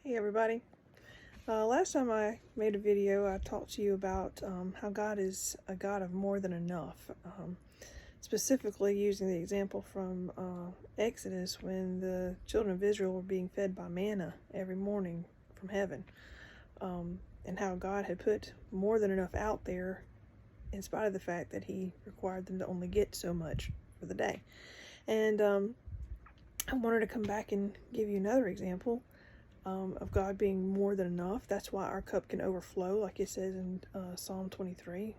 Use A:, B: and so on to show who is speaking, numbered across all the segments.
A: Hey everybody. Last time I made a video, I talked to you about how God is a God of more than enough. Specifically using the example from Exodus when the children of Israel were being fed by manna every morning from heaven. And how God had put more than enough out there in spite of the fact that He required them to only get so much for the day. And I wanted to come back and give you another example of God being more than enough. That's why our cup can overflow, like it says in Psalm 23.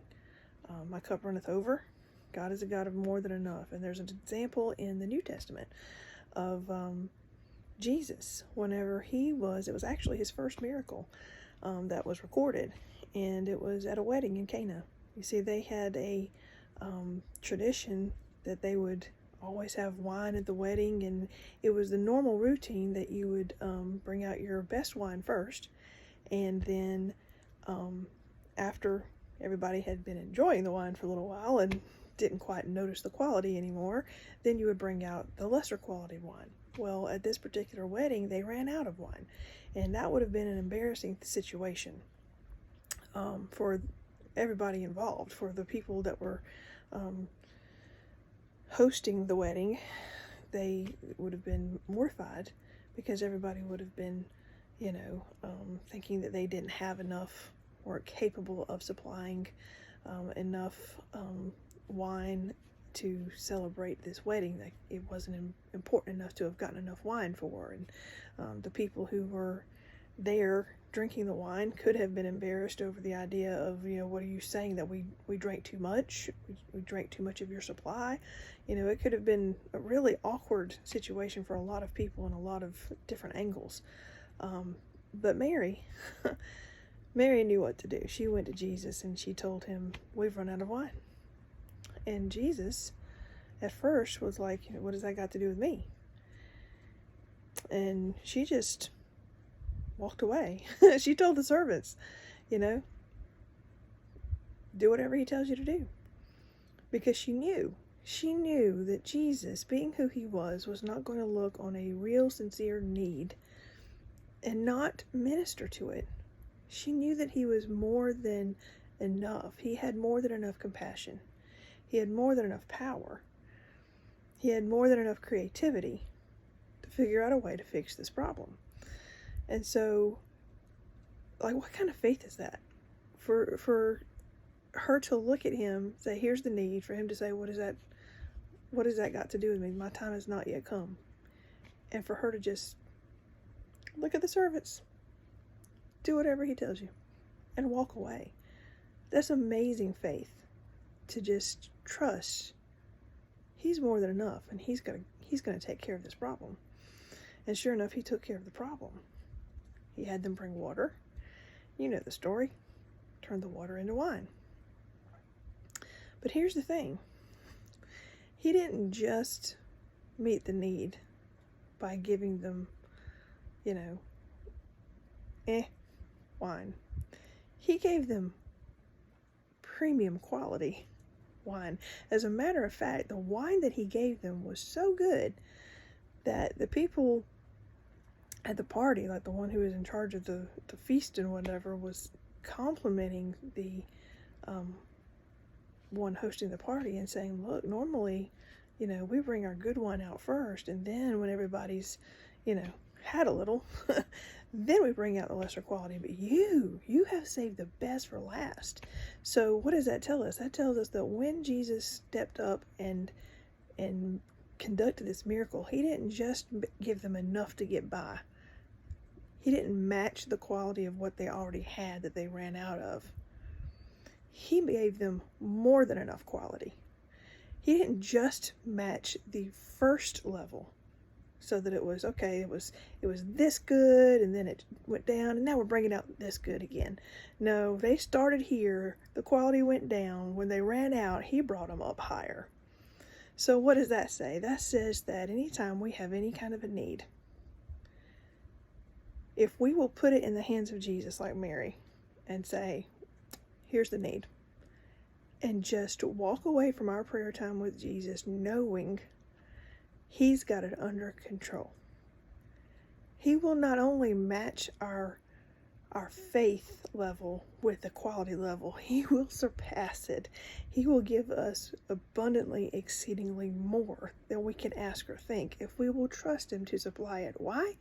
A: My cup runneth over. God is a God of more than enough. And there's an example in the New Testament of Jesus, whenever it was actually his first miracle that was recorded, and it was at a wedding in Cana. You see, they had a tradition that they would always have wine at the wedding, and it was the normal routine that you would bring out your best wine first, and then after everybody had been enjoying the wine for a little while and didn't quite notice the quality anymore, then you would bring out the lesser quality wine. Well, at this particular wedding, they ran out of wine, and that would have been an embarrassing situation for everybody involved, for the people that were hosting the wedding. They would have been mortified because everybody would have been, thinking that they didn't have enough, weren't capable of supplying enough wine to celebrate this wedding, that it wasn't important enough to have gotten enough wine for. And the people who were there drinking the wine could have been embarrassed over the idea of, what are you saying, that we drank too much? We drank too much of your supply? It could have been a really awkward situation for a lot of people in a lot of different angles. But Mary, Mary knew what to do. She went to Jesus and she told him, we've run out of wine. And Jesus, at first, was like, what does that got to do with me? And she just walked away. She told the servants, do whatever he tells you to do. Because she knew that Jesus, being who he was not going to look on a real, sincere need and not minister to it. She knew that he was more than enough. He had more than enough compassion. He had more than enough power. He had more than enough creativity to figure out a way to fix this problem. And so, what kind of faith is that? For her to look at him, say, here's the need, for him to say, what does that got to do with me? My time has not yet come. And for her to just look at the servants, do whatever he tells you, and walk away. That's amazing faith, to just trust he's more than enough, and he's gonna take care of this problem. And sure enough, he took care of the problem. He had them bring water. You know the story. Turned the water into wine. But here's the thing. He didn't just meet the need by giving them, wine. He gave them premium quality wine. As a matter of fact, the wine that he gave them was so good that the people at the party, like the one who was in charge of the feast and whatever, was complimenting the one hosting the party and saying, look, normally, we bring our good wine out first, and then when everybody's, had a little, then we bring out the lesser quality. But you have saved the best for last. So what does that tell us? That tells us that when Jesus stepped up and conducted this miracle, he didn't just give them enough to get by. He didn't match the quality of what they already had that they ran out of. He gave them more than enough quality. He didn't just match the first level so that it was okay, it was this good, and then it went down, and now we're bringing out this good again. No, they started here, the quality went down. When they ran out, he brought them up higher. So what does that say? That says that anytime we have any kind of a need, if we will put it in the hands of Jesus, like Mary, and say, here's the need, and just walk away from our prayer time with Jesus knowing he's got it under control. He will not only match our faith level with the quality level, He will surpass it. He will give us abundantly, exceedingly more than we can ask or think if we will trust Him to supply it. Why?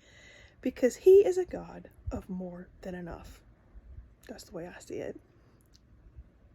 A: Because He is a God of more than enough. That's the way I see it.